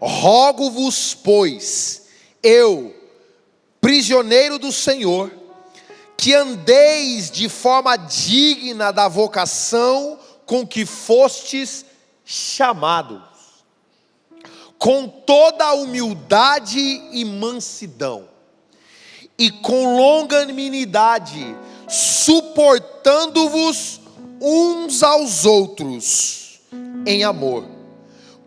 Rogo-vos, pois, eu, prisioneiro do Senhor, que andeis de forma digna da vocação com que fostes chamados, com toda a humildade e mansidão, e com longanimidade, suportando-vos uns aos outros em amor,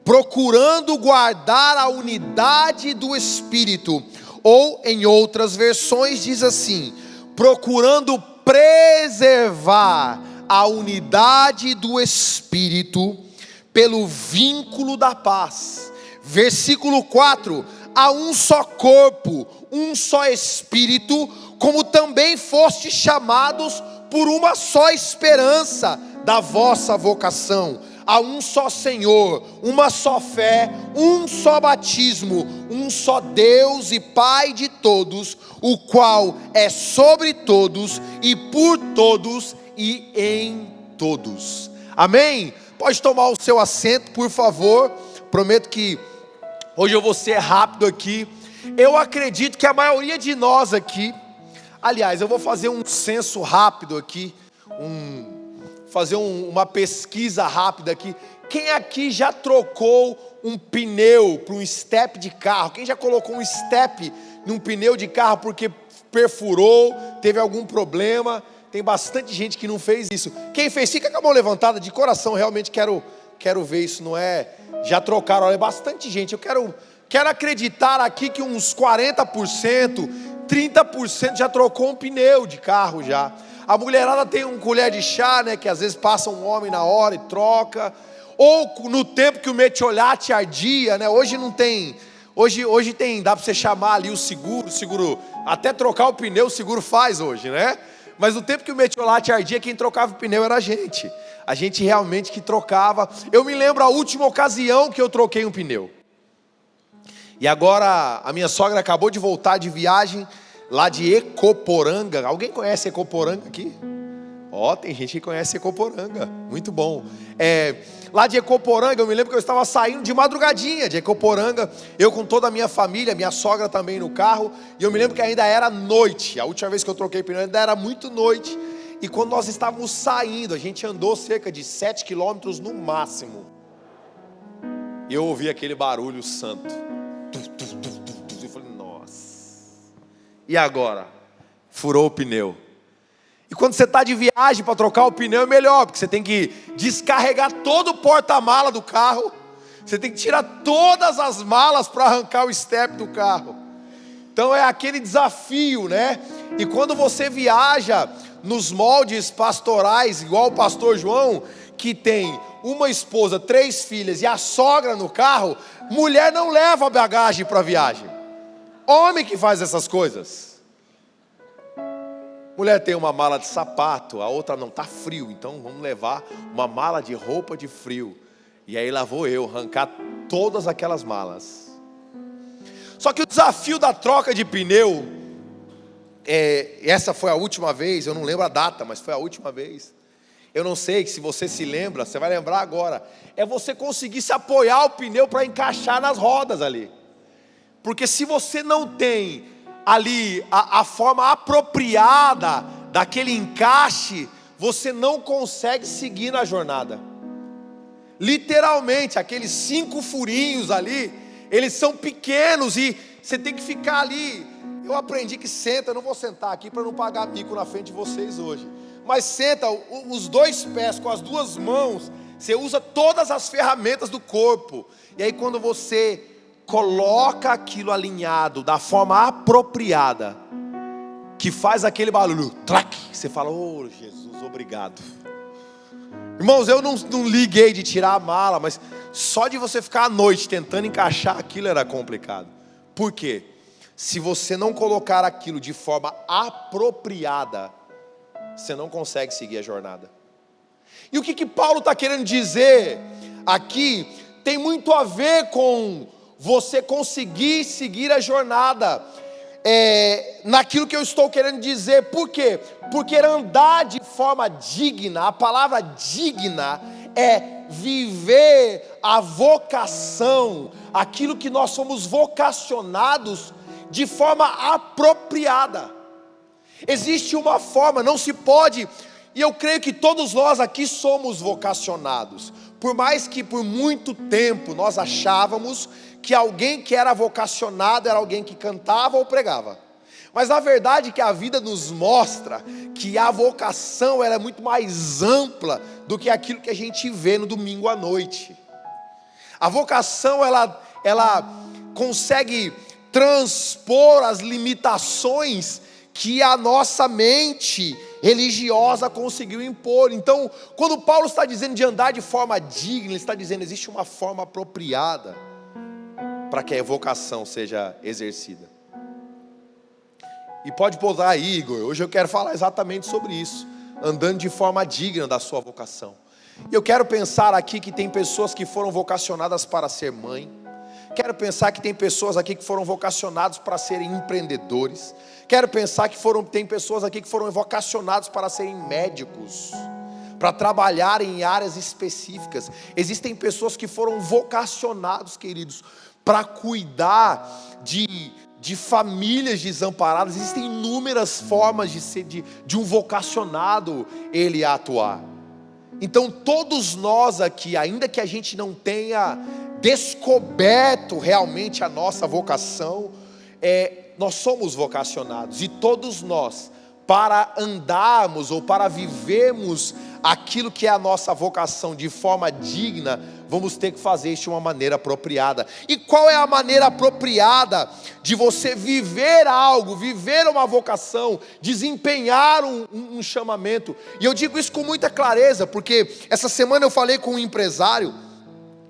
procurando guardar a unidade do Espírito, ou em outras versões diz assim, procurando preservar a unidade do Espírito pelo vínculo da paz. Versículo 4, há um só corpo, um só Espírito, como também fostes chamados por uma só esperança da vossa vocação. Há um só Senhor, uma só fé, um só batismo, um só Deus e Pai de todos, o qual é sobre todos e por todos e em todos. Amém? Pode tomar o seu assento, por favor. Prometo que hoje eu vou ser rápido aqui. Eu acredito que a maioria de nós aqui, aliás, eu vou fazer um censo rápido aqui, fazer uma pesquisa rápida aqui. Quem aqui já trocou um pneu para um step de carro? Quem já colocou um step num pneu de carro porque perfurou, teve algum problema? Tem bastante gente que não fez isso. Quem fez, fica com a mão levantada, de coração, realmente quero ver isso, não é? Já trocaram, olha, bastante gente. Eu quero acreditar aqui que uns 40%, 30% já trocou um pneu de carro já. A mulherada tem um colher de chá, né, que às vezes passa um homem na hora e troca. Ou no tempo que o metiolate ardia, né? Hoje não tem. Hoje tem, dá para você chamar ali o seguro, até trocar o pneu o seguro faz hoje, né? Mas no tempo que o metiolate ardia, quem trocava o pneu era a gente. A gente realmente que trocava. Eu me lembro a última ocasião que eu troquei um pneu. E agora a minha sogra acabou de voltar de viagem lá de Ecoporanga. Alguém conhece Ecoporanga aqui? Ó, tem gente que conhece Ecoporanga. Muito bom. Lá de Ecoporanga, eu me lembro que eu estava saindo de madrugadinha de Ecoporanga, eu com toda a minha família, minha sogra também no carro, e eu me lembro que ainda era noite. A última vez que eu troquei pneu ainda era muito noite. E quando nós estávamos saindo, a gente andou cerca de 7 quilômetros no máximo. E eu ouvi aquele barulho santo. Eu falei, nossa. E agora? Furou o pneu. E quando você está de viagem para trocar o pneu é melhor, porque você tem que descarregar todo o porta-mala do carro. Você tem que tirar todas as malas para arrancar o step do carro. Então é aquele desafio, né? E quando você viaja nos moldes pastorais, igual o pastor João, que tem uma esposa, 3 filhas e a sogra no carro, mulher não leva bagagem para viagem. Homem que faz essas coisas. Mulher tem uma mala de sapato, a outra não, está frio, então vamos levar uma mala de roupa de frio. E aí lá vou eu arrancar todas aquelas malas. Só que o desafio da troca de pneu, essa foi a última vez, eu não lembro a data, mas foi a última vez. Eu não sei se você se lembra, você vai lembrar agora. É você conseguir se apoiar o pneu para encaixar nas rodas ali. Porque se você não tem ali a forma apropriada daquele encaixe, você não consegue seguir na jornada. Literalmente, aqueles 5 furinhos ali, eles são pequenos e você tem que ficar ali. Eu aprendi que senta, eu não vou sentar aqui para não pagar mico na frente de vocês hoje. Mas senta, os 2 pés com as 2 mãos, você usa todas as ferramentas do corpo. E aí quando você coloca aquilo alinhado da forma apropriada, que faz aquele barulho, trac, você fala, oh Jesus, obrigado. Irmãos, eu não liguei de tirar a mala, mas só de você ficar à noite tentando encaixar aquilo era complicado. Por quê? Se você não colocar aquilo de forma apropriada, você não consegue seguir a jornada. E o que Paulo está querendo dizer aqui tem muito a ver com você conseguir seguir a jornada, naquilo que eu estou querendo dizer. Por quê? Porque andar de forma digna, a palavra digna é viver a vocação, aquilo que nós somos vocacionados de forma apropriada. Existe uma forma, não se pode, e eu creio que todos nós aqui somos vocacionados, por mais que por muito tempo nós achávamos que alguém que era vocacionado era alguém que cantava ou pregava. Mas na verdade que a vida nos mostra que a vocação ela é muito mais ampla do que aquilo que a gente vê no domingo à noite. A vocação ela consegue transpor as limitações que a nossa mente religiosa conseguiu impor. Então, quando Paulo está dizendo de andar de forma digna, ele está dizendo existe uma forma apropriada para que a vocação seja exercida. E pode pousar aí, Igor, hoje eu quero falar exatamente sobre isso, andando de forma digna da sua vocação. E eu quero pensar aqui que tem pessoas que foram vocacionadas para ser mãe, quero pensar que tem pessoas aqui que foram vocacionados para serem empreendedores, quero pensar que tem pessoas aqui que foram vocacionados para serem médicos, para trabalhar em áreas específicas. Existem pessoas que foram vocacionados, queridos, para cuidar de famílias desamparadas. Existem inúmeras formas de um vocacionado ele atuar. Então todos nós aqui, ainda que a gente não tenha descoberto realmente a nossa vocação, nós somos vocacionados, e todos nós, para andarmos ou para vivermos aquilo que é a nossa vocação de forma digna, vamos ter que fazer isso de uma maneira apropriada. E qual é a maneira apropriada de você viver algo, viver uma vocação, desempenhar um chamamento? E eu digo isso com muita clareza, porque essa semana eu falei com um empresário.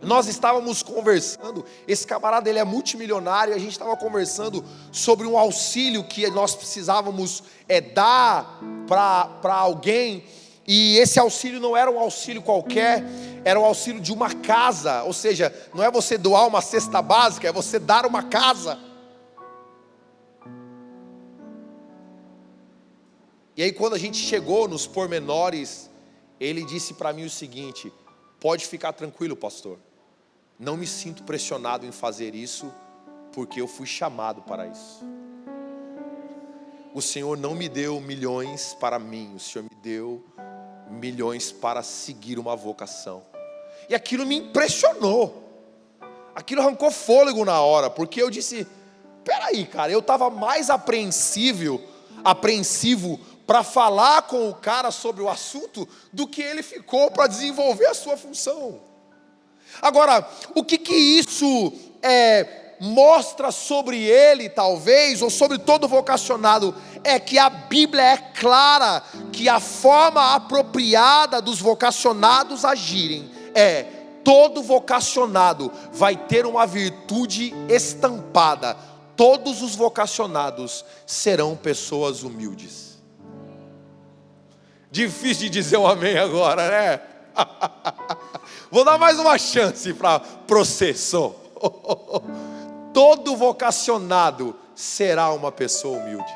Nós estávamos conversando, esse camarada ele é multimilionário, e a gente estava conversando sobre um auxílio que nós precisávamos dar para alguém, e esse auxílio não era um auxílio qualquer, era um auxílio de uma casa, ou seja, não é você doar uma cesta básica, é você dar uma casa. E aí quando a gente chegou nos pormenores, ele disse para mim o seguinte: pode ficar tranquilo, pastor, não me sinto pressionado em fazer isso, porque eu fui chamado para isso. O Senhor não me deu milhões para mim, o Senhor me deu milhões para seguir uma vocação. E aquilo me impressionou, aquilo arrancou fôlego na hora, porque eu disse: peraí, cara, eu estava mais apreensivo para falar com o cara sobre o assunto do que ele ficou para desenvolver a sua função. Agora, o que isso mostra sobre ele, talvez, ou sobre todo vocacionado, é que a Bíblia é clara que a forma apropriada dos vocacionados agirem todo vocacionado vai ter uma virtude estampada. Todos os vocacionados serão pessoas humildes. Difícil de dizer um amém agora, né? Vou dar mais uma chance para processo. Todo vocacionado será uma pessoa humilde,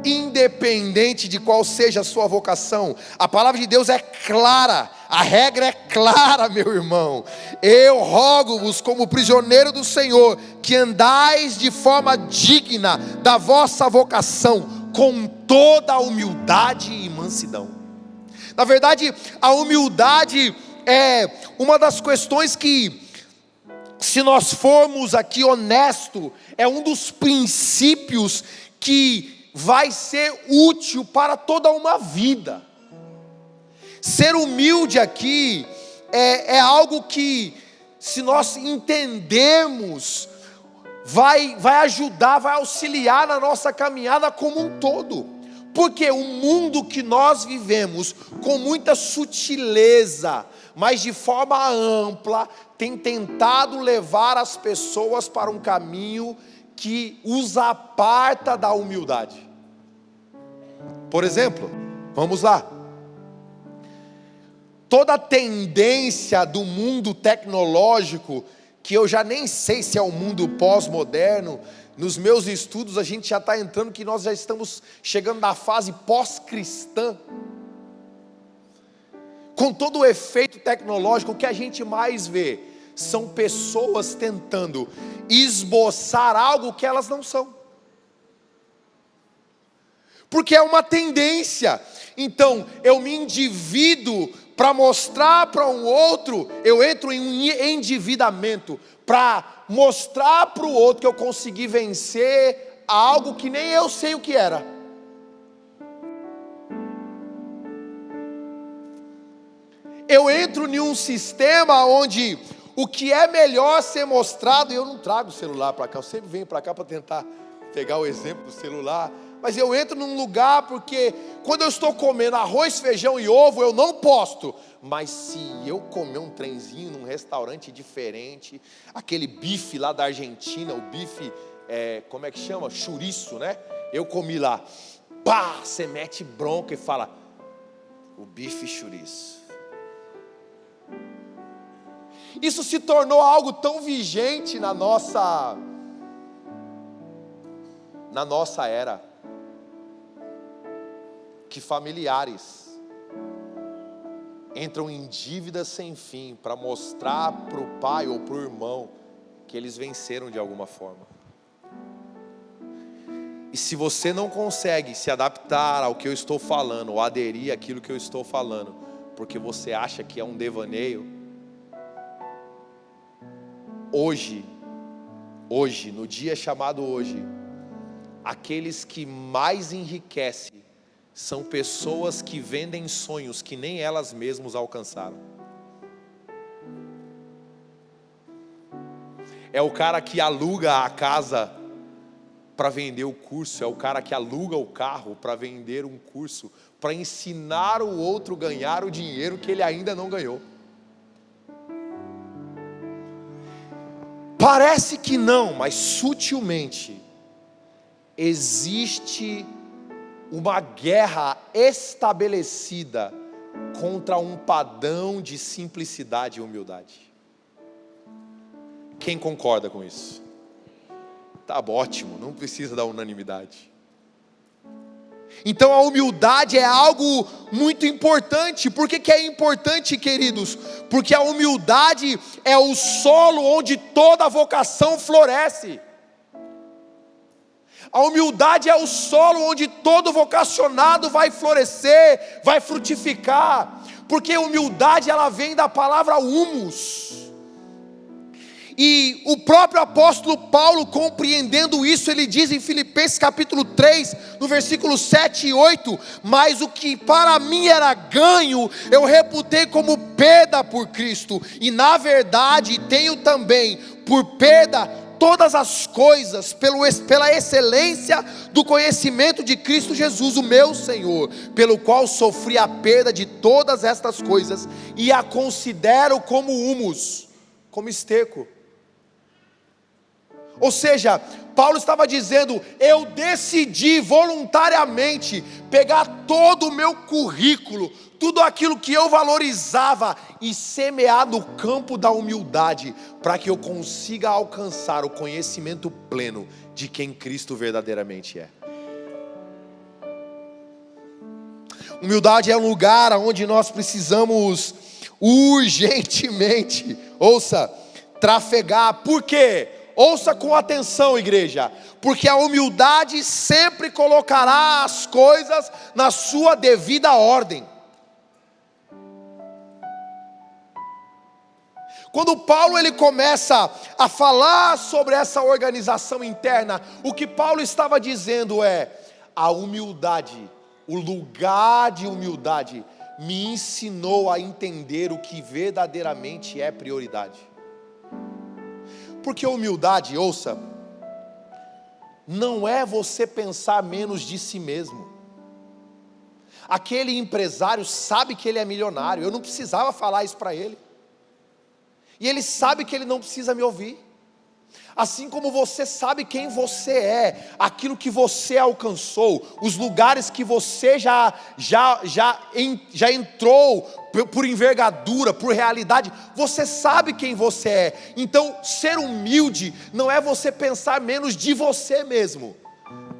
independente de qual seja a sua vocação. A palavra de Deus é clara, a regra é clara, meu irmão. Eu rogo-vos como prisioneiro do Senhor, que andais de forma digna da vossa vocação, com toda a humildade e mansidão. Na verdade, a humildade é uma das questões que, se nós formos aqui honestos, é um dos princípios que vai ser útil para toda uma vida. Ser humilde aqui é algo que, se nós entendermos, vai ajudar, vai auxiliar na nossa caminhada como um todo. Porque o mundo que nós vivemos, com muita sutileza, mas de forma ampla, tem tentado levar as pessoas para um caminho que os aparta da humildade. Por exemplo, vamos lá. Toda a tendência do mundo tecnológico, que eu já nem sei se é o mundo pós-moderno, nos meus estudos a gente já está entrando, que nós já estamos chegando na fase pós-cristã. com todo o efeito tecnológico, o que a gente mais vê são pessoas tentando esboçar algo que elas não são, porque é uma tendência. Então eu me endivido para mostrar para um outro, eu entro em um endividamento para mostrar para o outro que eu consegui vencer algo que nem eu sei o que era. Eu entro em um sistema onde o que é melhor ser mostrado, e eu não trago o celular para cá, eu sempre venho para cá para tentar pegar o exemplo do celular, mas eu entro num lugar porque quando eu estou comendo arroz, feijão e ovo, eu não posto. Mas se eu comer um trenzinho num restaurante diferente, aquele bife lá da Argentina, o bife, como é que chama? Chouriço, né? Eu comi lá, pá, você mete bronca e fala, o bife chouriço. Isso se tornou algo tão vigente na nossa era, que familiares entram em dívidas sem fim para mostrar para o pai ou para o irmão que eles venceram de alguma forma. E se você não consegue se adaptar ao que eu estou falando, ou aderir àquilo que eu estou falando, porque você acha que é um devaneio, hoje, no dia chamado hoje, aqueles que mais enriquecem são pessoas que vendem sonhos que nem elas mesmas alcançaram. É o cara que aluga a casa para vender o curso, é o cara que aluga o carro para vender um curso, para ensinar o outro a ganhar o dinheiro que ele ainda não ganhou. Parece que não, mas sutilmente existe uma guerra estabelecida contra um padrão de simplicidade e humildade. Quem concorda com isso? Tá ótimo, não precisa da unanimidade. Então a humildade é algo muito importante. Por que é importante, queridos? Porque a humildade é o solo onde toda vocação floresce. A humildade é o solo onde todo vocacionado vai florescer, vai frutificar. Porque a humildade ela vem da palavra humus. E o próprio apóstolo Paulo, compreendendo isso, ele diz em Filipenses capítulo 3, no versículo 7 e 8, mas o que para mim era ganho, eu reputei como perda por Cristo, e na verdade tenho também por perda todas as coisas, pela excelência do conhecimento de Cristo Jesus, o meu Senhor, pelo qual sofri a perda de todas estas coisas, e a considero como humus, como esterco. Ou seja, Paulo estava dizendo, eu decidi voluntariamente pegar todo o meu currículo, tudo aquilo que eu valorizava e semear no campo da humildade, para que eu consiga alcançar o conhecimento pleno de quem Cristo verdadeiramente é. Humildade é um lugar onde nós precisamos urgentemente, trafegar. Por quê? Ouça com atenção, igreja, porque a humildade sempre colocará as coisas na sua devida ordem. Quando Paulo ele começa a falar sobre essa organização interna, o que Paulo estava dizendo é: a humildade, o lugar de humildade, me ensinou a entender o que verdadeiramente é prioridade. Porque humildade, não é você pensar menos de si mesmo. Aquele empresário sabe que ele é milionário, eu não precisava falar isso para ele. E ele sabe que ele não precisa me ouvir. Assim como você sabe quem você é, aquilo que você alcançou, os lugares que você já entrou por envergadura, por realidade, você sabe quem você é. Então ser humilde não é você pensar menos de você mesmo,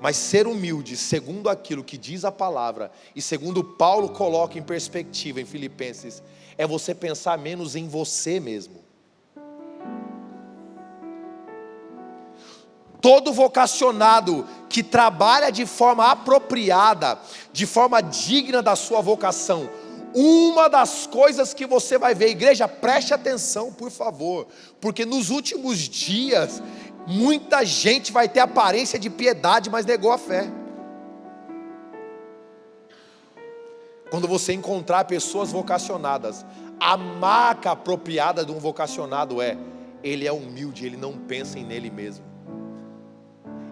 Mas ser humilde, segundo aquilo que diz a palavra, e segundo Paulo coloca em perspectiva em Filipenses, é você pensar menos em você mesmo. Todo vocacionado que trabalha de forma apropriada, de forma digna da sua vocação, uma das coisas que você vai ver, igreja, preste atenção, por favor, porque nos últimos dias, muita gente vai ter aparência de piedade, mas negou a fé. Quando você encontrar pessoas vocacionadas, a marca apropriada de um vocacionado ele é humilde, ele não pensa nele mesmo.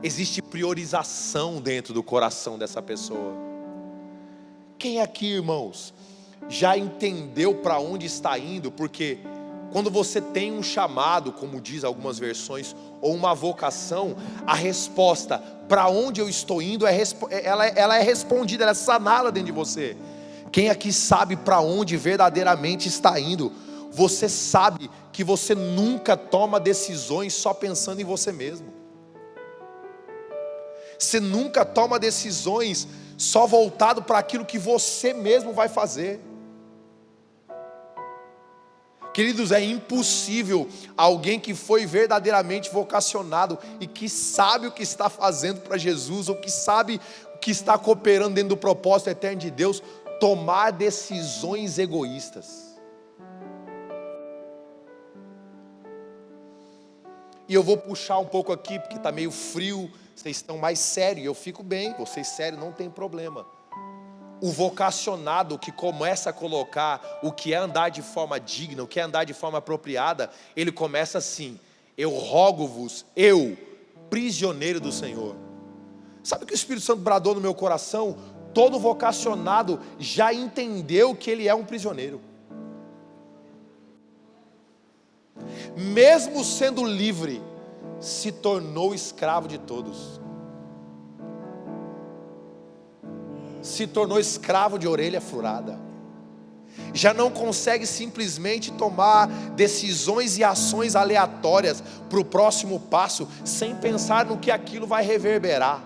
Existe priorização dentro do coração dessa pessoa. Quem aqui, irmãos, já entendeu para onde está indo? Porque quando você tem um chamado, como diz algumas versões, ou uma vocação, a resposta para onde eu estou indo ela é respondida, ela é sanada dentro de você. Quem aqui sabe para onde verdadeiramente está indo? Você sabe que você nunca toma decisões só pensando em você mesmo. Você nunca toma decisões só voltado para aquilo que você mesmo vai fazer. Queridos, é impossível alguém que foi verdadeiramente vocacionado e que sabe o que está fazendo para Jesus, ou que sabe o que está cooperando dentro do propósito eterno de Deus, tomar decisões egoístas. E eu vou puxar um pouco aqui, porque está meio frio, vocês estão mais sérios, eu fico bem, vocês sérios, não tem problema. O vocacionado que começa a colocar o que é andar de forma digna, o que é andar de forma apropriada, ele começa assim: eu rogo-vos, eu, prisioneiro do Senhor. Sabe o que o Espírito Santo bradou no meu coração? Todo vocacionado já entendeu que ele é um prisioneiro. Mesmo sendo livre, se tornou escravo de todos. Se tornou escravo de orelha furada. Já não consegue simplesmente tomar decisões e ações aleatórias para o próximo passo, sem pensar no que aquilo vai reverberar,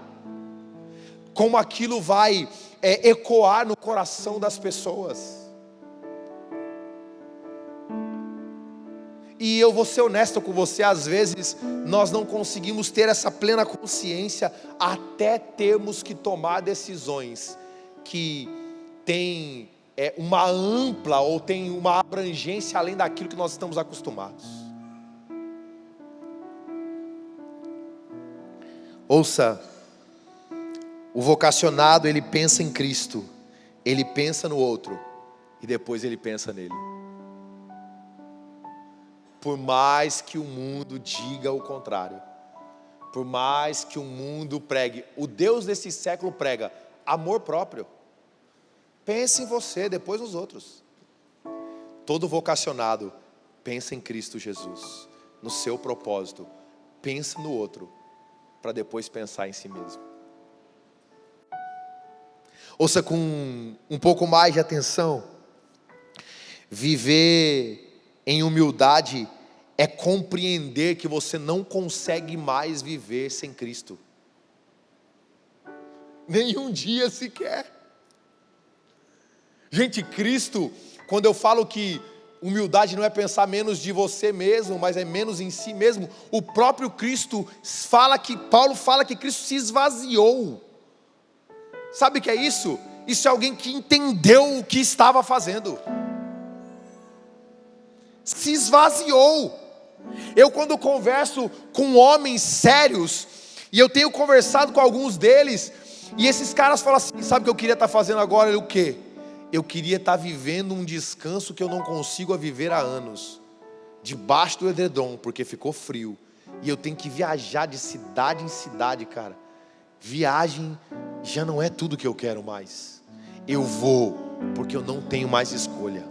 como aquilo vai ecoar no coração das pessoas. E eu vou ser honesto com você, às vezes nós não conseguimos ter essa plena consciência até termos que tomar decisões que têm uma ampla ou tem uma abrangência além daquilo que nós estamos acostumados. Ouça, o vocacionado, ele pensa em Cristo, ele pensa no outro e depois ele pensa nele. Por mais que o mundo diga o contrário, por mais que o mundo pregue, o Deus desse século prega amor próprio. Pense em você, depois nos outros. Todo vocacionado pensa em Cristo Jesus, no seu propósito, pensa no outro, para depois pensar em si mesmo. Ouça com um pouco mais de atenção. Viver em humildade é compreender que você não consegue mais viver sem Cristo. Nenhum dia sequer. Gente, Cristo, quando eu falo que humildade não é pensar menos de você mesmo, mas é menos em si mesmo, o próprio Cristo Paulo fala que Cristo se esvaziou. Sabe o que é isso? Isso é alguém que entendeu o que estava fazendo. Se esvaziou. Eu, quando converso com homens sérios, e eu tenho conversado com alguns deles, e esses caras falam assim: sabe o que eu queria estar fazendo agora? O quê? Eu queria estar vivendo um descanso que eu não consigo viver há anos, debaixo do edredom, porque ficou frio, e eu tenho que viajar de cidade em cidade, cara. Viagem já não é tudo que eu quero mais. Eu vou, porque eu não tenho mais escolha.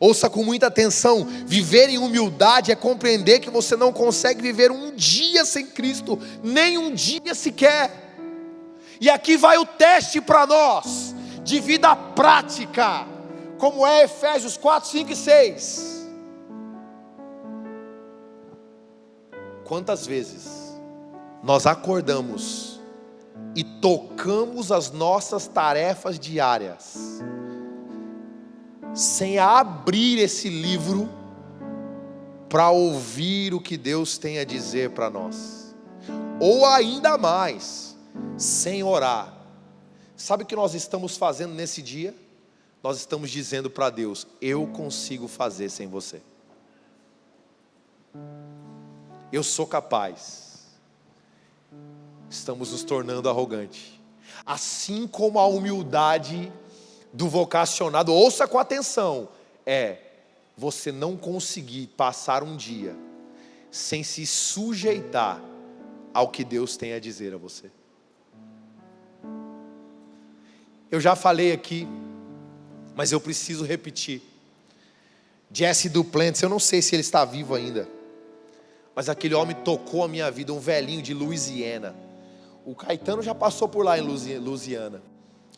Ouça com muita atenção. Viver em humildade é compreender que você não consegue viver um dia sem Cristo, nem um dia sequer. E aqui vai o teste para nós, de vida prática, como é Efésios 4, 5 e 6. quantas vezes nós acordamos e tocamos as nossas tarefas diárias, sem abrir esse livro para ouvir o que Deus tem a dizer para nós, ou ainda mais, sem orar. Sabe o que nós estamos fazendo nesse dia? Nós estamos dizendo para Deus: eu consigo fazer sem você, eu sou capaz. Estamos nos tornando arrogantes, assim como a humildade do vocacionado, ouça com atenção, você não conseguir passar um dia sem se sujeitar ao que Deus tem a dizer a você. Eu já falei aqui, mas eu preciso repetir. Jesse Duplantis, eu não sei se ele está vivo ainda, mas aquele homem tocou a minha vida, um velhinho de Louisiana. O Caetano já passou por lá em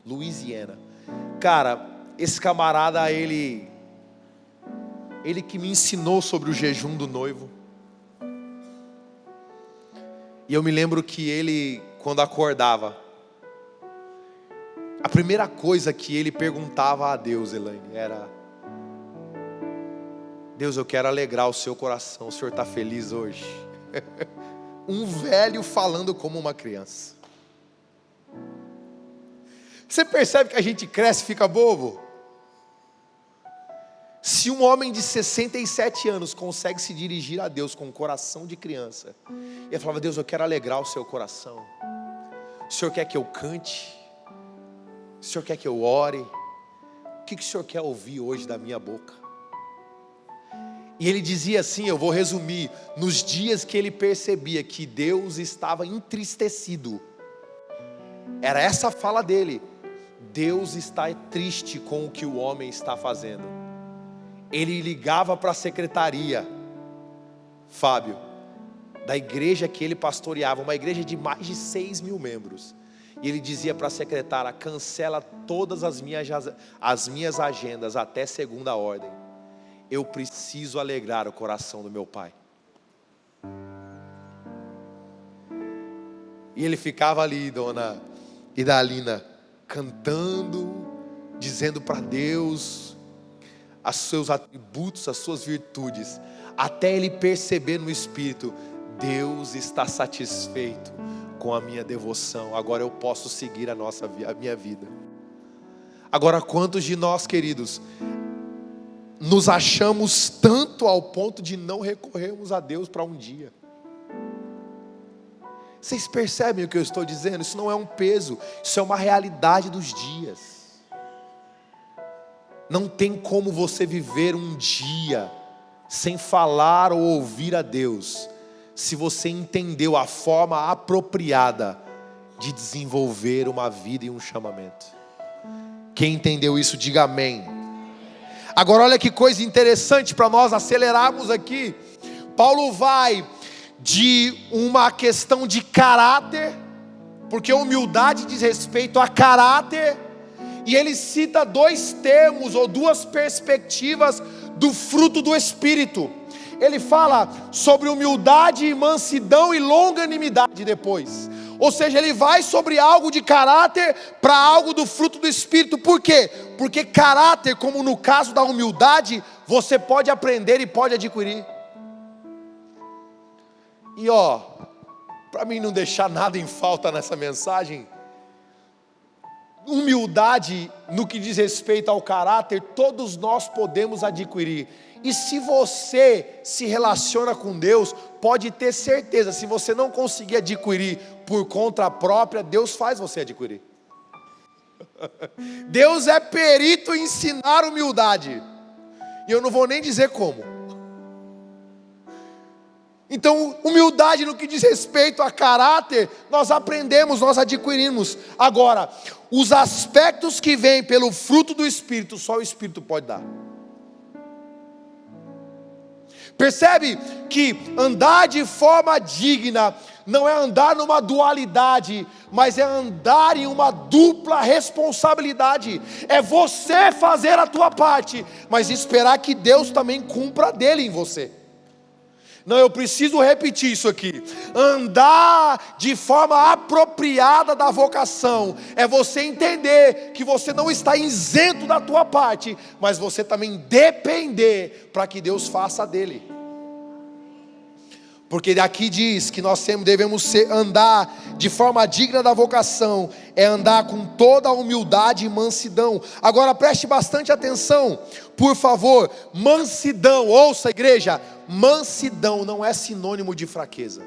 Louisiana. Cara, esse camarada, ele que me ensinou sobre o jejum do noivo. E eu me lembro que ele, quando acordava, a primeira coisa que ele perguntava a Deus, Elaine, era: Deus, eu quero alegrar o seu coração, o senhor está feliz hoje? Um velho falando como uma criança. Você percebe que a gente cresce e fica bobo? Se um homem de 67 anos consegue se dirigir a Deus com um coração de criança, e ele falava: Deus, eu quero alegrar o seu coração, o senhor quer que eu cante? O senhor quer que eu ore? O que o senhor quer ouvir hoje da minha boca? E ele dizia assim, eu vou resumir, nos dias que ele percebia que Deus estava entristecido, era essa a fala dele: Deus está triste com o que o homem está fazendo. Ele ligava para a secretaria, Fábio, da igreja que ele pastoreava, uma igreja de mais de 6.000 membros, e ele dizia para a secretária: cancela todas as minhas agendas até segunda ordem, eu preciso alegrar o coração do meu pai. E ele ficava ali, dona Idalina, cantando, dizendo para Deus os seus atributos, as suas virtudes, até ele perceber no espírito: Deus está satisfeito com a minha devoção, agora eu posso seguir a minha vida. Agora, quantos de nós, queridos, nos achamos tanto ao ponto de não recorrermos a Deus para um dia? Vocês percebem o que eu estou dizendo? Isso não é um peso, isso é uma realidade dos dias. Não tem como você viver um dia sem falar ou ouvir a Deus, se você entendeu a forma apropriada de desenvolver uma vida e um chamamento. Quem entendeu isso, diga amém. Agora olha que coisa interessante para nós acelerarmos aqui. Paulo vai de uma questão de caráter, porque humildade diz respeito a caráter, e ele cita dois termos ou duas perspectivas do fruto do Espírito. Ele fala sobre humildade, mansidão e longanimidade depois. Ou seja, ele vai sobre algo de caráter para algo do fruto do Espírito. Por quê? Porque caráter, como no caso da humildade, você pode aprender e pode adquirir. E para mim não deixar nada em falta nessa mensagem, humildade no que diz respeito ao caráter, todos nós podemos adquirir. E se você se relaciona com Deus, pode ter certeza, se você não conseguir adquirir por conta própria, Deus faz você adquirir. Deus é perito em ensinar humildade, e eu não vou nem dizer como. Então, humildade no que diz respeito a caráter, nós aprendemos, nós adquirimos. Agora, os aspectos que vêm pelo fruto do Espírito, só o Espírito pode dar. Percebe que andar de forma digna não é andar numa dualidade, mas é andar em uma dupla responsabilidade. É você fazer a tua parte, mas esperar que Deus também cumpra a dele em você. Não, eu preciso repetir isso aqui. Andar de forma apropriada da vocação é você entender que você não está isento da tua parte, mas você também depender para que Deus faça dele. Porque aqui diz que nós devemos andar de forma digna da vocação, é andar com toda a humildade e mansidão. Agora preste bastante atenção, por favor. Mansidão, ouça, igreja, mansidão não é sinônimo de fraqueza.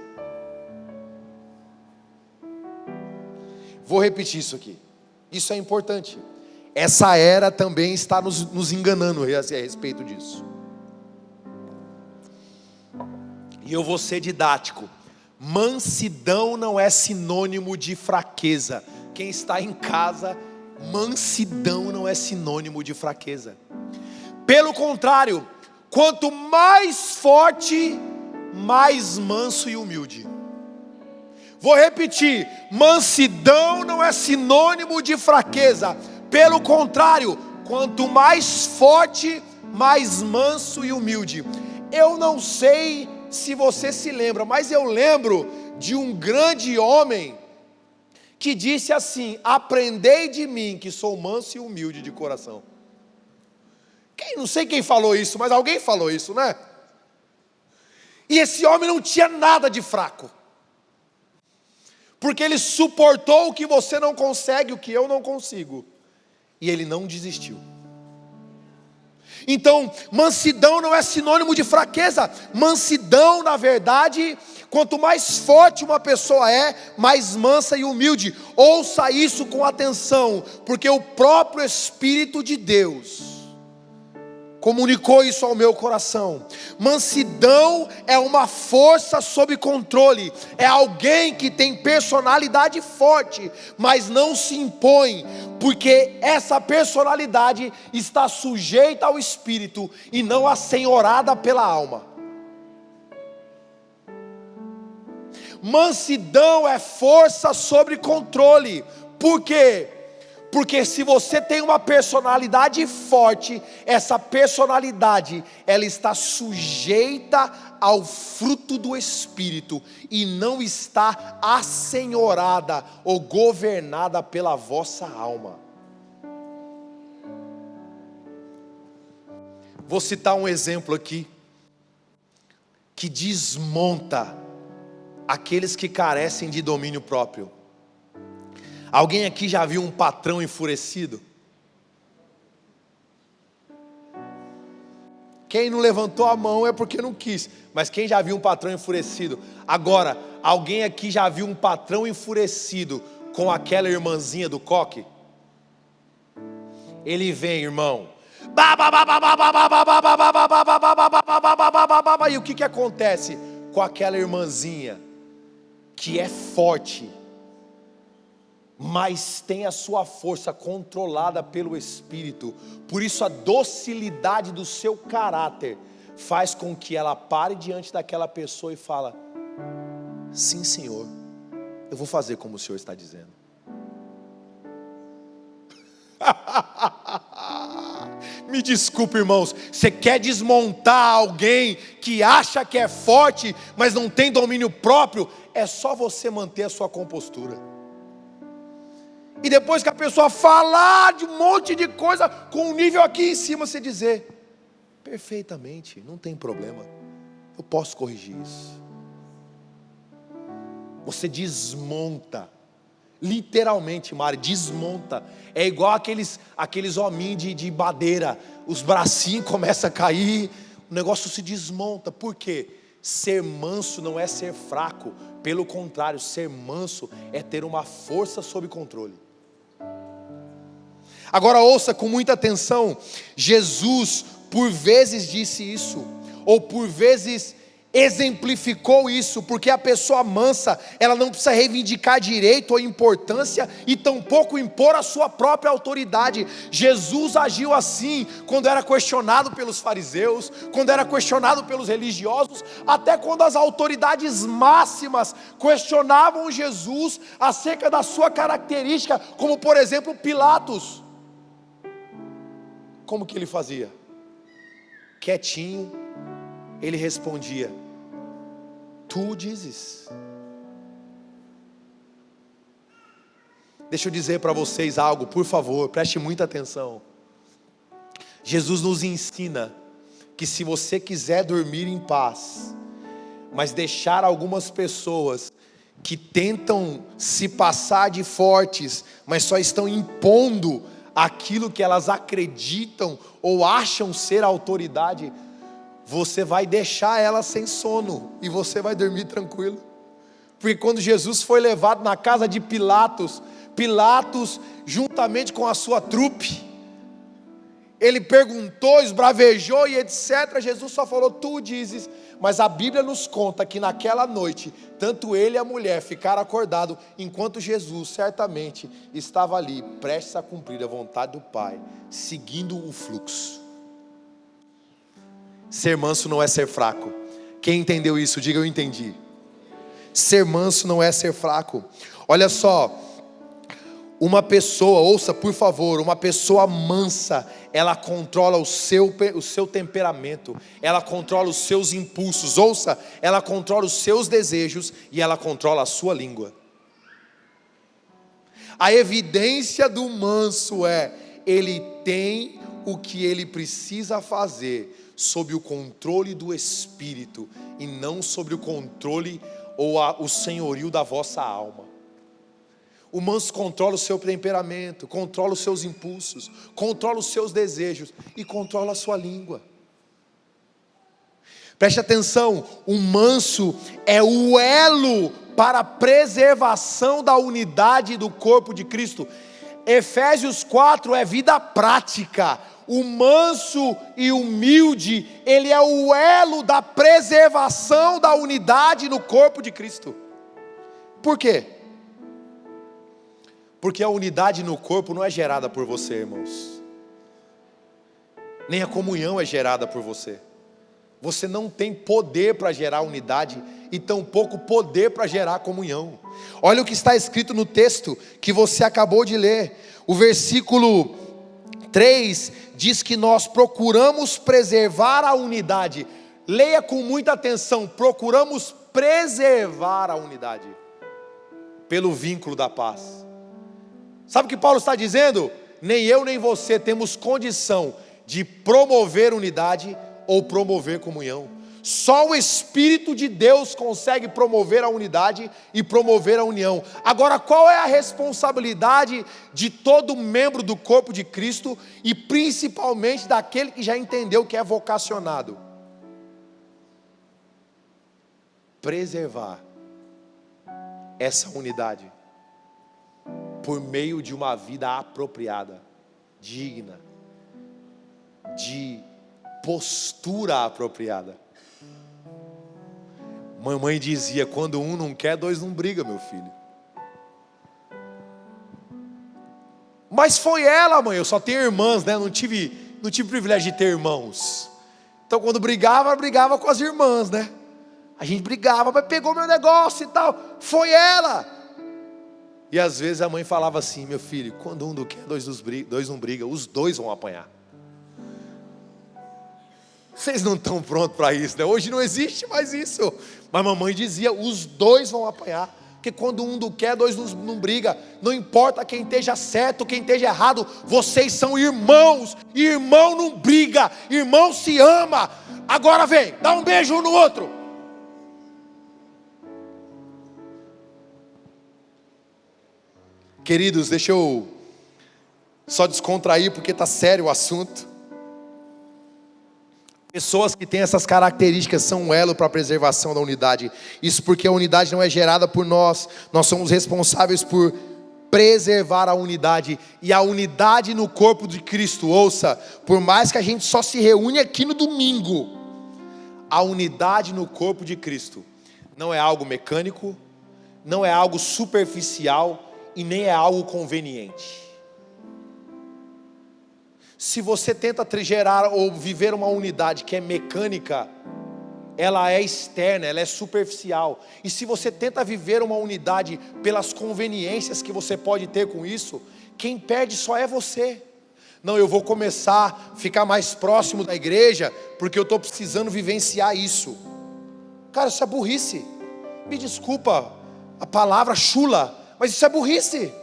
Vou repetir isso aqui, isso é importante. Essa era também está nos enganando a respeito disso. E eu vou ser didático. Mansidão não é sinônimo de fraqueza. Quem está em casa, mansidão não é sinônimo de fraqueza. Pelo contrário, quanto mais forte, mais manso e humilde. Vou repetir, mansidão não é sinônimo de fraqueza. Pelo contrário, quanto mais forte, mais manso e humilde. Eu não sei se você se lembra, mas eu lembro de um grande homem que disse assim: aprendei de mim que sou manso e humilde de coração. Não sei quem falou isso, mas alguém falou isso, né? E esse homem não tinha nada de fraco, porque ele suportou o que você não consegue, o que eu não consigo, e ele não desistiu. Então, mansidão não é sinônimo de fraqueza. Mansidão, na verdade, quanto mais forte uma pessoa é, mais mansa e humilde. Ouça isso com atenção, porque o próprio Espírito de Deus comunicou isso ao meu coração. Mansidão é uma força sob controle, é alguém que tem personalidade forte, mas não se impõe, porque essa personalidade está sujeita ao Espírito e não assenhorada pela alma. Mansidão é força sobre controle. Por quê? Porque se você tem uma personalidade forte, essa personalidade, ela está sujeita ao fruto do Espírito, e não está assenhorada ou governada pela vossa alma. Vou citar um exemplo aqui, que desmonta aqueles que carecem de domínio próprio. Alguém aqui já viu um patrão enfurecido? Quem não levantou a mão é porque não quis. Mas quem já viu um patrão enfurecido? Agora, alguém aqui já viu um patrão enfurecido com aquela irmãzinha do coque? Ele vem, irmão. E o que acontece com aquela irmãzinha que é forte, mas tem a sua força controlada pelo Espírito? Por isso a docilidade do seu caráter faz com que ela pare diante daquela pessoa e fala: sim, Senhor, eu vou fazer como o Senhor está dizendo. Me desculpe, irmãos, você quer desmontar alguém que acha que é forte, mas não tem domínio próprio? É só você manter a sua compostura. E depois que a pessoa falar de um monte de coisa, com um nível aqui em cima, você dizer: perfeitamente, não tem problema, eu posso corrigir isso. Você desmonta, literalmente, Mari, desmonta. É igual aqueles hominhos de madeira, os bracinhos começam a cair, o negócio se desmonta. Por quê? Ser manso não é ser fraco, pelo contrário, ser manso é ter uma força sob controle. Agora ouça com muita atenção. Jesus por vezes disse isso, ou por vezes exemplificou isso, porque a pessoa mansa, ela não precisa reivindicar direito ou importância, e tampouco impor a sua própria autoridade. Jesus agiu assim quando era questionado pelos fariseus, quando era questionado pelos religiosos, até quando as autoridades máximas questionavam Jesus acerca da sua característica, como por exemplo Pilatos. Como que ele fazia? Quietinho, ele respondia: tu dizes. Deixa eu dizer para vocês algo, por favor, preste muita atenção. Jesus nos ensina que se você quiser dormir em paz, mas deixar algumas pessoas que tentam se passar de fortes, mas só estão impondo aquilo que elas acreditam ou acham ser autoridade, você vai deixar elas sem sono e você vai dormir tranquilo. Porque quando Jesus foi levado na casa de Pilatos, juntamente com a sua trupe, ele perguntou, esbravejou e etc. Jesus só falou, tu dizes. Mas a Bíblia nos conta que naquela noite, tanto ele e a mulher ficaram acordados, enquanto Jesus certamente estava ali, prestes a cumprir a vontade do Pai, seguindo o fluxo. Ser manso não é ser fraco. Quem entendeu isso, diga eu entendi. Ser manso não é ser fraco. Olha só, uma pessoa, ouça por favor, uma pessoa mansa, ela controla o seu temperamento, ela controla os seus impulsos, ouça, ela controla os seus desejos e ela controla a sua língua. A evidência do manso é, ele tem o que ele precisa fazer sob o controle do Espírito e não sobre o controle ou o senhorio da vossa alma. O manso controla o seu temperamento, controla os seus impulsos, controla os seus desejos e controla a sua língua. Preste atenção, o manso é o elo para a preservação da unidade do corpo de Cristo. Efésios 4 é vida prática. O manso e humilde, ele é o elo da preservação da unidade no corpo de Cristo. Por quê? Porque a unidade no corpo não é gerada por você, irmãos. Nem a comunhão é gerada por você. Você não tem poder para gerar unidade e tampouco poder para gerar comunhão. Olha o que está escrito no texto que você acabou de ler. O versículo 3 diz que nós procuramos preservar a unidade. Leia com muita atenção, procuramos preservar a unidade pelo vínculo da paz. Sabe o que Paulo está dizendo? Nem eu nem você temos condição de promover unidade ou promover comunhão. Só o Espírito de Deus consegue promover a unidade e promover a união. Agora, qual é a responsabilidade de todo membro do corpo de Cristo e principalmente daquele que já entendeu que é vocacionado? Preservar essa unidade por meio de uma vida apropriada, digna, de postura apropriada. Mamãe dizia, quando um não quer, dois não brigam, meu filho. Mas foi ela, mãe, eu só tenho irmãs, né? Não tive privilégio de ter irmãos. Então quando brigava com as irmãs, né? A gente brigava, mas pegou meu negócio e tal. Foi ela. E às vezes a mãe falava assim, meu filho, quando um não quer, dois não brigam, os dois vão apanhar. Vocês não estão prontos para isso, né? Hoje não existe mais isso. Mas mamãe dizia, os dois vão apanhar. Porque quando um não quer, dois não briga. Não importa quem esteja certo, quem esteja errado, vocês são irmãos. Irmão não briga, irmão se ama. Agora vem, dá um beijo um no outro. Queridos, deixa eu só descontrair porque está sério o assunto. Pessoas que têm essas características são um elo para a preservação da unidade. Isso porque a unidade não é gerada por nós. Nós somos responsáveis por preservar a unidade. E a unidade no corpo de Cristo, ouça, por mais que a gente só se reúne aqui no domingo, a unidade no corpo de Cristo não é algo mecânico, não é algo superficial, e nem é algo conveniente. Se você tenta gerar ou viver uma unidade que é mecânica, ela é externa, ela é superficial. E se você tenta viver uma unidade pelas conveniências que você pode ter com isso, quem perde só é você. Não, eu vou começar a ficar mais próximo da igreja, porque eu estou precisando vivenciar isso. Cara, isso é burrice. Me desculpa a palavra chula, mas isso é burrice.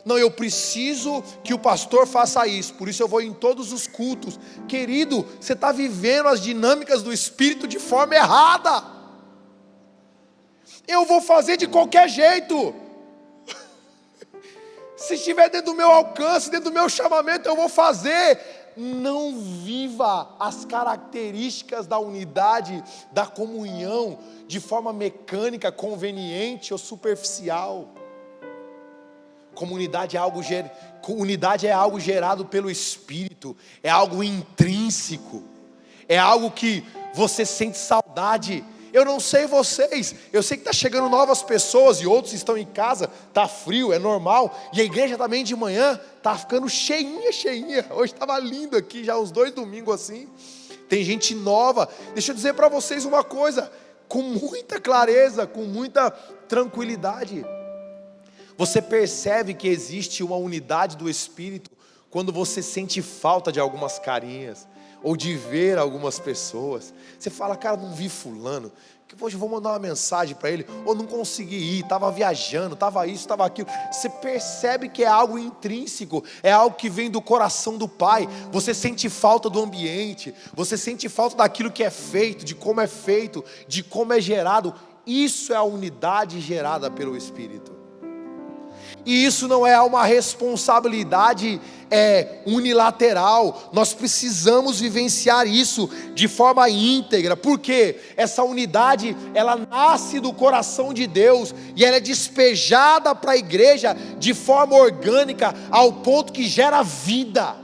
Não, eu preciso que o pastor faça isso, por isso eu vou em todos os cultos. Querido, você está vivendo as dinâmicas do Espírito de forma errada. Eu vou fazer de qualquer jeito. Se estiver dentro do meu alcance, dentro do meu chamamento, eu vou fazer. Não viva as características da unidade, da comunhão, de forma mecânica, conveniente ou superficial. Unidade é algo gerado pelo Espírito, é algo intrínseco, é algo que você sente saudade. Eu não sei vocês, eu sei que está chegando novas pessoas e outros estão em casa, está frio, é normal, e a igreja também de manhã está ficando cheinha, hoje estava lindo aqui, já uns 2 domingos assim, tem gente nova. Deixa eu dizer para vocês uma coisa, com muita clareza, com muita tranquilidade, você percebe que existe uma unidade do Espírito quando você sente falta de algumas carinhas, ou de ver algumas pessoas. Você fala, cara, não vi fulano, que hoje eu vou mandar uma mensagem para ele, ou não consegui ir, estava viajando, estava isso, estava aquilo. Você percebe que é algo intrínseco, é algo que vem do coração do Pai. Você sente falta do ambiente, você sente falta daquilo que é feito, de como é feito, de como é gerado. Isso é a unidade gerada pelo Espírito. E isso não é uma responsabilidade unilateral. Nós precisamos vivenciar isso de forma íntegra, porque essa unidade, ela nasce do coração de Deus, e ela é despejada para a igreja de forma orgânica, ao ponto que gera vida.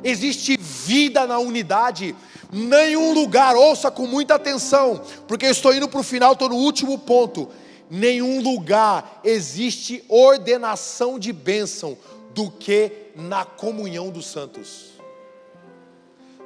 Existe vida na unidade. Nenhum lugar, ouça com muita atenção, porque eu estou indo para o final, estou no último ponto. Nenhum lugar existe ordenação de bênção do que na comunhão dos santos.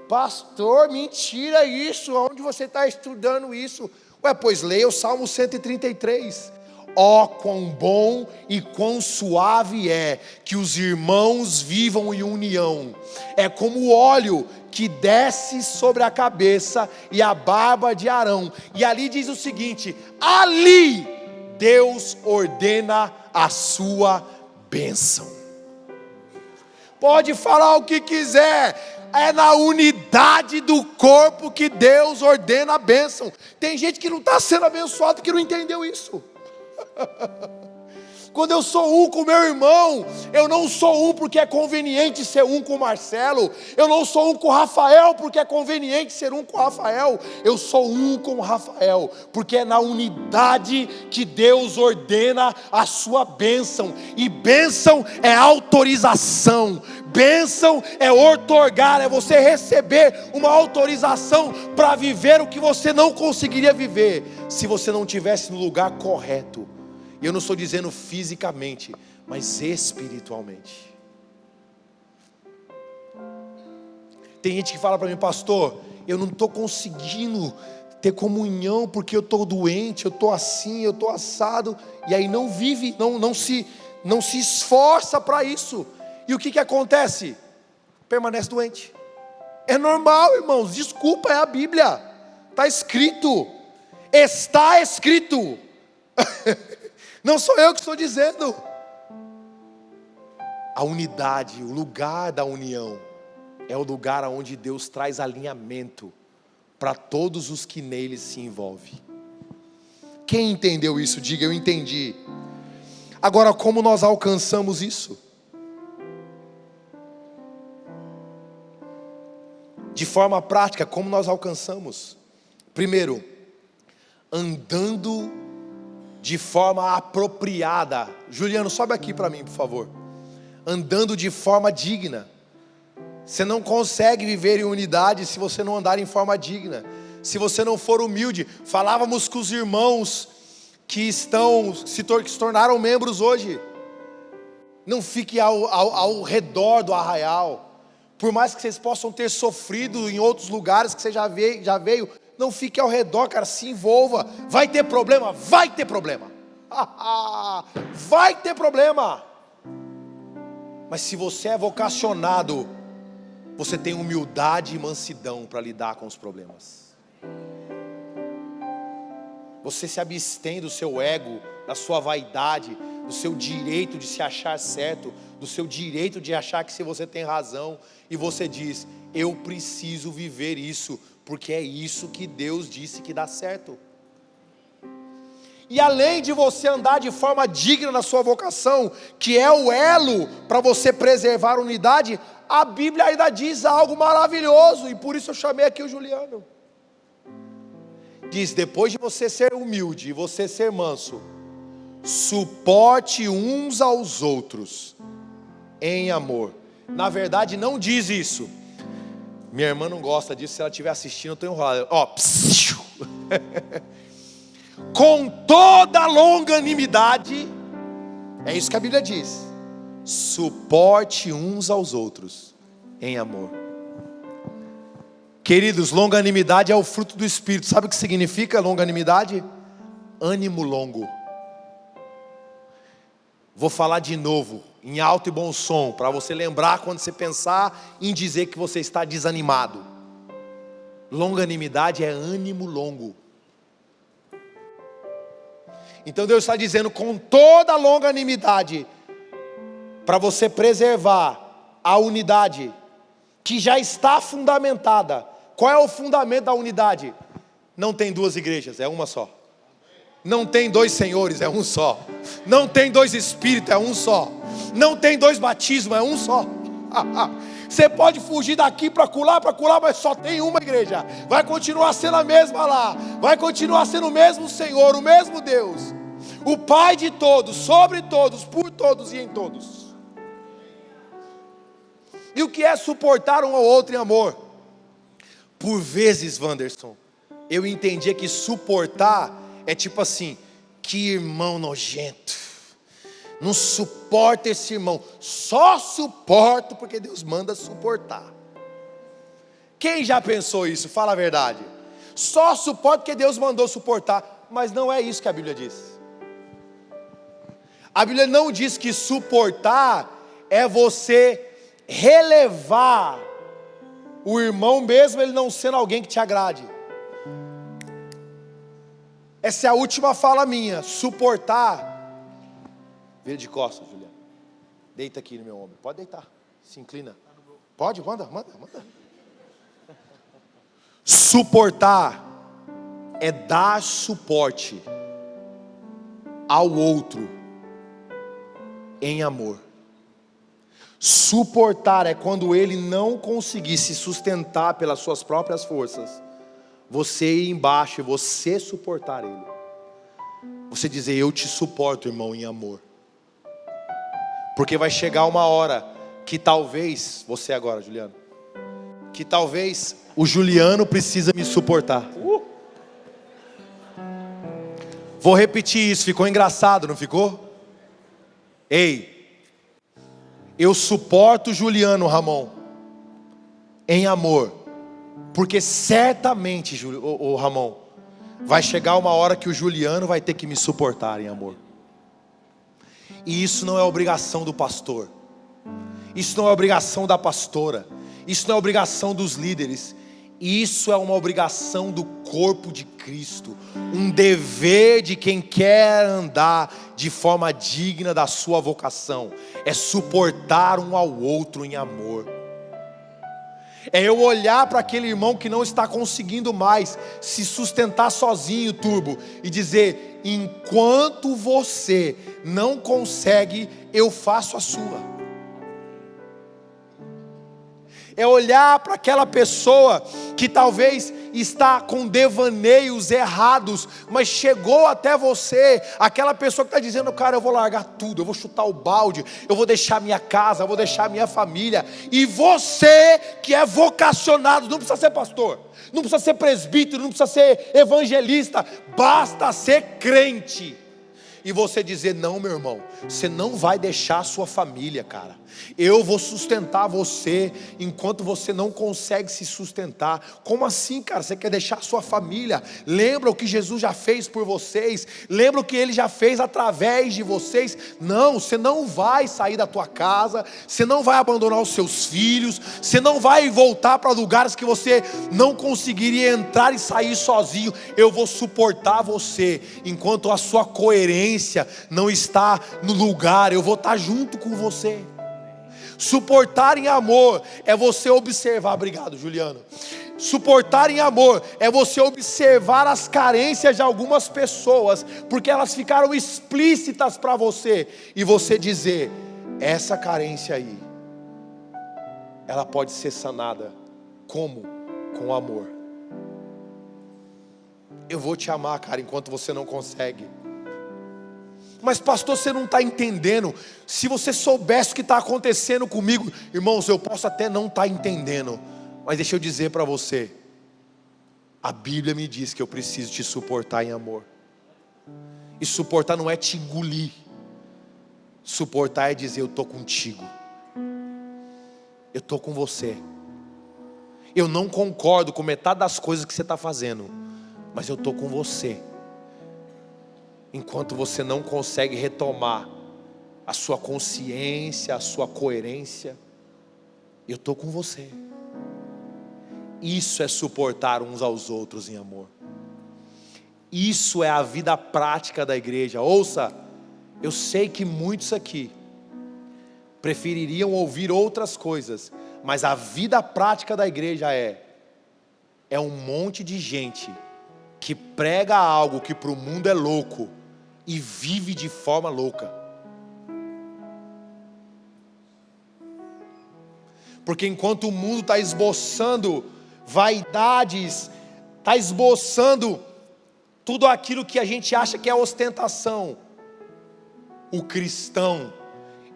Pastor, mentira isso, onde você está estudando isso? Pois leia o Salmo 133. Ó, quão bom e quão suave é que os irmãos vivam em união. É como o óleo que desce sobre a cabeça e a barba de Arão. E ali diz o seguinte: ali Deus ordena a sua bênção. Pode falar o que quiser, é na unidade do corpo que Deus ordena a bênção. Tem gente que não está sendo abençoado porque não entendeu isso. Quando eu sou um com meu irmão, eu não sou um porque é conveniente ser um com o Marcelo. Eu não sou um com o Rafael porque é conveniente ser um com o Rafael. Eu sou um com o Rafael porque é na unidade que Deus ordena a sua bênção. E bênção é autorização. Bênção é outorgar, é você receber uma autorização para viver o que você não conseguiria viver se você não estivesse no lugar correto. E eu não estou dizendo fisicamente, mas espiritualmente. Tem gente que fala para mim, pastor, eu não estou conseguindo ter comunhão porque eu estou doente, eu estou assim, eu estou assado. E aí não vive, não se esforça para isso. E o que acontece? Permanece doente. É normal, irmãos, desculpa, é a Bíblia. Está escrito. Está escrito. Não sou eu que estou dizendo. A unidade, o lugar da união, é o lugar onde Deus traz alinhamento para todos os que nele se envolvem. Quem entendeu isso? Diga, eu entendi. Agora, como nós alcançamos isso? De forma prática, como nós alcançamos? Primeiro, andando de forma apropriada. Juliano, sobe aqui para mim, por favor. Andando de forma digna. Você não consegue viver em unidade se você não andar em forma digna, se você não for humilde. Falávamos com os irmãos que se tornaram membros hoje. Não fique ao redor do arraial. Por mais que vocês possam ter sofrido em outros lugares que você já veio, não fique ao redor, cara, se envolva. Vai ter problema? Vai ter problema. Vai ter problema. Mas se você é vocacionado, você tem humildade e mansidão para lidar com os problemas. você se abstém do seu ego, da sua vaidade, do seu direito de se achar certo, do seu direito de achar que se você tem razão, e você diz: eu preciso viver isso, porque é isso que Deus disse que dá certo. E além de você andar de forma digna na sua vocação, que é o elo para você preservar a unidade, a Bíblia ainda diz algo maravilhoso, e por isso eu chamei aqui o Juliano. Diz: depois de você ser humilde e você ser manso, suporte uns aos outros em amor. Na verdade não diz isso. Minha irmã não gosta disso, se ela estiver assistindo eu estou enrolado. Com toda longanimidade, é isso que a Bíblia diz. Suporte uns aos outros em amor. Queridos, longanimidade é o fruto do Espírito. Sabe o que significa longanimidade? Ânimo longo. Vou falar de novo, em alto e bom som, para você lembrar quando você pensar em dizer que você está desanimado. Longanimidade é ânimo longo. Então Deus está dizendo, com toda a longanimidade, para você preservar a unidade que já está fundamentada. Qual é o fundamento da unidade? Não tem duas igrejas, é uma só. Não tem dois senhores, é um só. Não tem dois espíritos, é um só. Não tem dois batismos, é um só. Você pode fugir daqui para colar, mas só tem uma igreja. Vai continuar sendo a mesma lá. Vai continuar sendo o mesmo Senhor, o mesmo Deus. O Pai de todos, sobre todos, por todos e em todos. E o que é suportar um ao outro em amor? Por vezes, Wanderson, eu entendia que suportar é tipo assim: que irmão nojento, não suporta esse irmão. Só suporto porque Deus manda suportar. Quem já pensou isso? Fala a verdade. Só suporto porque Deus mandou suportar. Mas não é isso que a Bíblia diz. A Bíblia não diz que suportar é você relevar o irmão, mesmo ele não sendo alguém que te agrade. Essa é a última fala minha. Suportar. Vira de costas, Juliano. Deita aqui no meu ombro. Pode deitar. Se inclina. Pode, manda. Suportar é dar suporte ao outro em amor. Suportar é quando ele não conseguir se sustentar pelas suas próprias forças, você ir embaixo e você suportar ele. Você dizer: eu te suporto, irmão, em amor. Porque vai chegar uma hora que talvez, você agora, Juliano, que talvez o Juliano precisa me suportar. Vou repetir isso, ficou engraçado, não ficou? Ei, eu suporto o Juliano, Ramon, em amor, porque certamente, Ramon, vai chegar uma hora que o Juliano vai ter que me suportar em amor. E isso não é obrigação do pastor, isso não é obrigação da pastora, isso não é obrigação dos líderes, isso é uma obrigação do corpo de Cristo, um dever de quem quer andar de forma digna da sua vocação, é suportar um ao outro em amor. É eu olhar para aquele irmão que não está conseguindo mais se sustentar sozinho, turbo, e dizer: enquanto você não consegue, eu faço a sua. É olhar para aquela pessoa que talvez está com devaneios errados, mas chegou até você, aquela pessoa que está dizendo: cara, eu vou largar tudo, eu vou chutar o balde, eu vou deixar minha casa, eu vou deixar minha família. E você que é vocacionado, não precisa ser pastor, não precisa ser presbítero, não precisa ser evangelista, basta ser crente. e você dizer: não, meu irmão, você não vai deixar a sua família, cara. Eu vou sustentar você enquanto você não consegue se sustentar. Como assim, cara? Você quer deixar a sua família? Lembra o que Jesus já fez por vocês? Lembra o que Ele já fez através de vocês? Não, você não vai sair da tua casa, você não vai abandonar os seus filhos, você não vai voltar para lugares que você não conseguiria entrar e sair sozinho. Eu vou suportar você enquanto a sua coerência não está no lugar. Eu vou estar junto com você. Suportar em amor é você observar. Obrigado, Juliano. Suportar em amor é você observar as carências de algumas pessoas, porque elas ficaram explícitas para você, e você dizer: essa carência aí, ela pode ser sanada. Como? Com amor. Eu vou te amar, cara, enquanto você não consegue. Mas pastor, você não está entendendo. Se você soubesse o que está acontecendo comigo, irmãos, eu posso até não estar entendendo, mas deixa eu dizer para você, a Bíblia me diz que eu preciso te suportar em amor. E suportar não é te engolir. Suportar é dizer: eu estou contigo, eu estou com você. Eu não concordo com metade das coisas que você está fazendo, mas eu estou com você. Enquanto você não consegue retomar a sua consciência, a sua coerência, eu estou com você. Isso é suportar uns aos outros em amor. Isso é a vida prática da igreja. Ouça, eu sei que muitos aqui prefeririam ouvir outras coisas, mas a vida prática da igreja é um monte de gente que prega algo que para o mundo é louco e vive de forma louca. Porque enquanto o mundo está esboçando vaidades, está esboçando tudo aquilo que a gente acha que é ostentação, o cristão,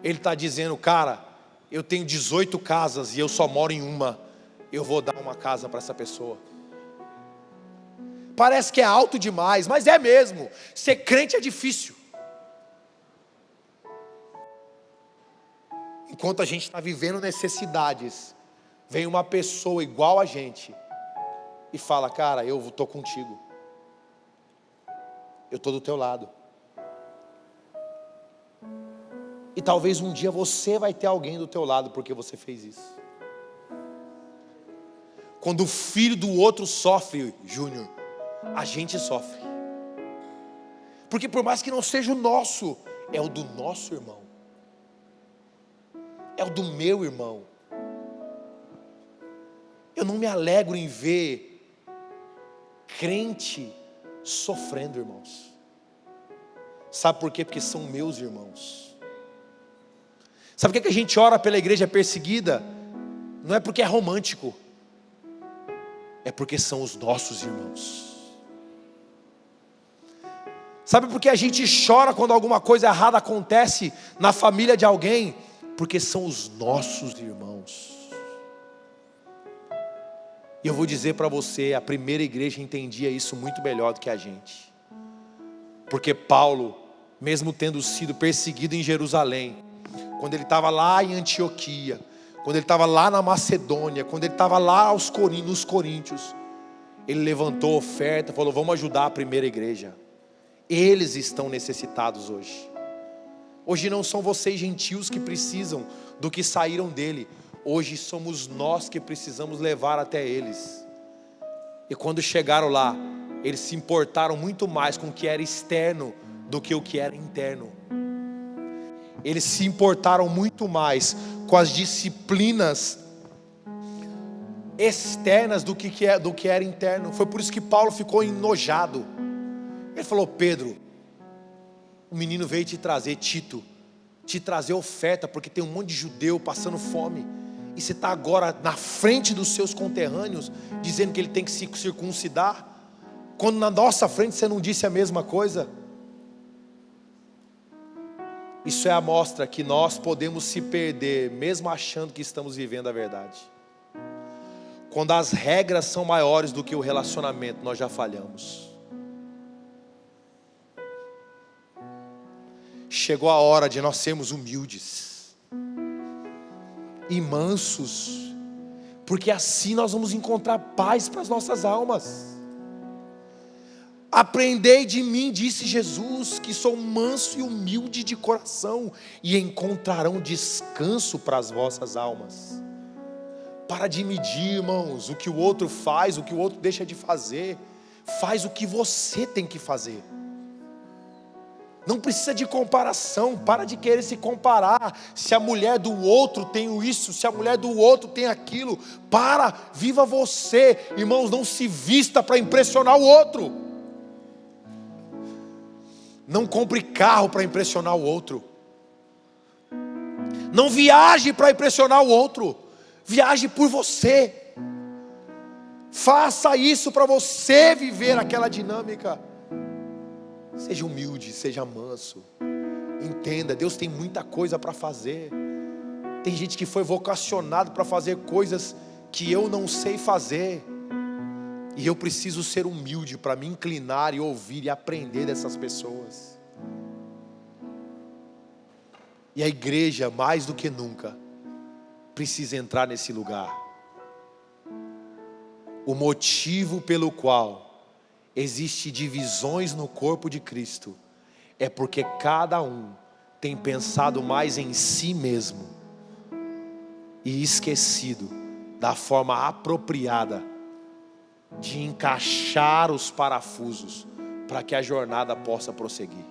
ele está dizendo: cara, eu tenho 18 casas e eu só moro em uma, eu vou dar uma casa para essa pessoa. Parece que é alto demais, mas é mesmo. Ser crente é difícil. Enquanto a gente está vivendo necessidades, vem uma pessoa igual a gente e fala: cara, eu estou contigo, eu estou do teu lado. E talvez um dia você vai ter alguém do teu lado porque você fez isso. Quando o filho do outro sofre, Júnior, a gente sofre. Porque por mais que não seja o nosso, é o do nosso irmão, é o do meu irmão. Eu não me alegro em ver crente sofrendo, irmãos. Sabe por quê? Porque são meus irmãos. Sabe por que a gente ora pela igreja perseguida? Não é porque é romântico, é porque são os nossos irmãos. Sabe por que a gente chora quando alguma coisa errada acontece na família de alguém? Porque são os nossos irmãos. E eu vou dizer para você, a primeira igreja entendia isso muito melhor do que a gente. Porque Paulo, mesmo tendo sido perseguido em Jerusalém, quando ele estava lá em Antioquia, quando ele estava lá na Macedônia, quando ele estava lá nos Coríntios, ele levantou oferta, falou: vamos ajudar a primeira igreja. Eles estão necessitados hoje. Hoje não são vocês gentios que precisam do que saíram dele. Hoje somos nós que precisamos levar até eles. E quando chegaram lá, eles se importaram muito mais com o que era externo do que o que era interno. Eles se importaram muito mais com as disciplinas externas do que era interno. Foi por isso que Paulo ficou enojado. Ele falou: Pedro, o menino veio te trazer, Tito, te trazer oferta, porque tem um monte de judeu passando fome, e você está agora na frente dos seus conterrâneos, dizendo que ele tem que se circuncidar, quando na nossa frente você não disse a mesma coisa. Isso é a mostra que nós podemos se perder, mesmo achando que estamos vivendo a verdade. Quando as regras são maiores do que o relacionamento, nós já falhamos. chegou a hora de nós sermos humildes e mansos, porque assim nós vamos encontrar paz para as nossas almas. Aprendei de mim, disse Jesus, que sou manso e humilde de coração, e encontrarão descanso para as vossas almas. Para de medir, irmãos, o que o outro faz, o que o outro deixa de fazer. Faz o que você tem que fazer. Não precisa de comparação, para de querer se comparar. Se a mulher do outro tem isso, se a mulher do outro tem aquilo, viva você. Irmãos, não se vista para impressionar o outro. Não compre carro para impressionar o outro. Não viaje para impressionar o outro. Viaje por você. Faça isso para você viver aquela dinâmica. Seja humilde, seja manso. Entenda, Deus tem muita coisa para fazer. Tem gente que foi vocacionado para fazer coisas que eu não sei fazer. E eu preciso ser humilde para me inclinar e ouvir e aprender dessas pessoas. E a igreja, mais do que nunca, precisa entrar nesse lugar. O motivo pelo qual existe divisões no corpo de Cristo é porque cada um tem pensado mais em si mesmo e esquecido da forma apropriada de encaixar os parafusos para que a jornada possa prosseguir.